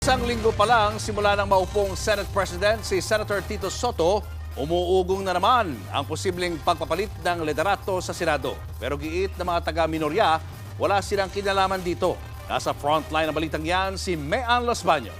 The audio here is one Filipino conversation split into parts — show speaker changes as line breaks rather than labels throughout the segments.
Isang linggo pa lang simula ng maupong Senate President si Senator Tito Soto, umuugong na naman ang posibleng pagpapalit ng liderato sa Senado. Pero giit ng mga taga-minorya, wala silang kinalaman dito. Nasa frontline ng balitang yan si Mean Los Baños.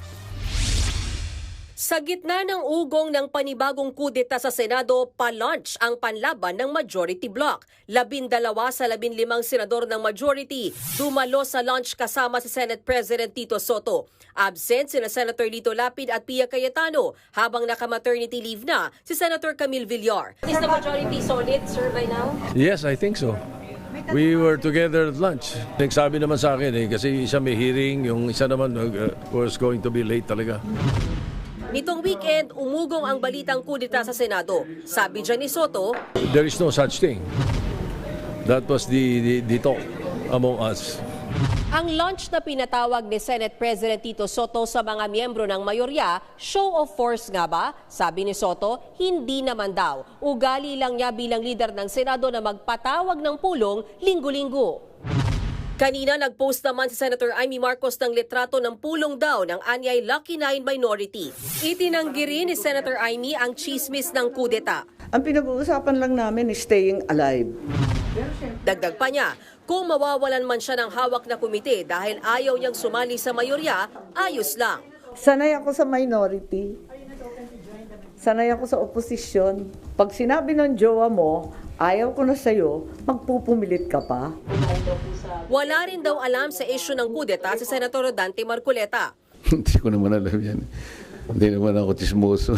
Sa gitna ng ugong ng panibagong kudeta sa Senado, pa-launch ang panlaban ng Majority Bloc. 12 sa 15 senador ng Majority dumalo sa launch kasama si Senate President Tito Soto. Absent sina Senator Lito Lapid at Pia Cayetano habang naka-maternity leave na si Senator Camille Villar. Is the majority solid, sir, by now?
Yes, I think so. We were together at lunch. Nagsabi naman sa akin kasi isa may hearing, yung isa naman was going to be late talaga.
Nitong weekend, umugong ang balitang kudeta sa Senado. Sabi dyan ni Soto,
There is no such thing. That was the talk among us.
ang launch na pinatawag ni Senate President Tito Soto sa mga miyembro ng mayorya, show of force nga ba? Sabi ni Soto, hindi naman daw. Ugali lang niya bilang leader ng Senado na magpatawag ng pulong linggo-linggo. Kanina nag-post naman si Senator Amy Marcos ng litrato ng pulong daw ng anyay Lucky 9 minority. Itinanggi rin ni Senator Amy ang chismis ng kudeta.
Ang pinag-uusapan lang namin is staying alive.
Dagdag pa niya, kung mawawalan man siya ng hawak na komite dahil ayaw niyang sumali sa mayorya, ayos lang.
Sanay ako sa minority. Sanay ako sa oposisyon. Pag sinabi ng jowa mo, ayaw ko na sa'yo, magpupumilit ka pa.
Wala rin daw alam sa issue ng kudeta si Senator Dante Marcoleta.
Hindi ko naman alam yan. Hindi naman ako tismoso.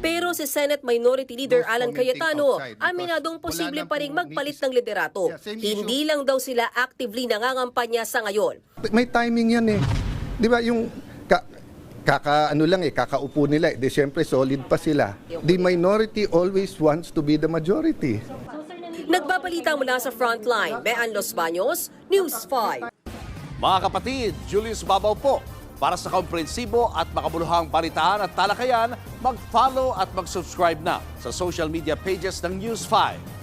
Pero si Senate Minority Leader Alan Cayetano, aminadong posible pa rin magpalit ng liderato. Hindi lang daw sila actively nangangampanya sa ngayon.
May timing yan eh. Di ba yung kakaupo nila eh. Di syempre solid pa sila. The minority always wants to be the majority.
Nagbabalita mula sa Frontline, Mean Los Baños, News 5.
Mga kapatid, Julius Babaw po. Para sa komprehensibo at makabuluhang balitaan at talakayan, mag-follow at mag-subscribe na sa social media pages ng News 5.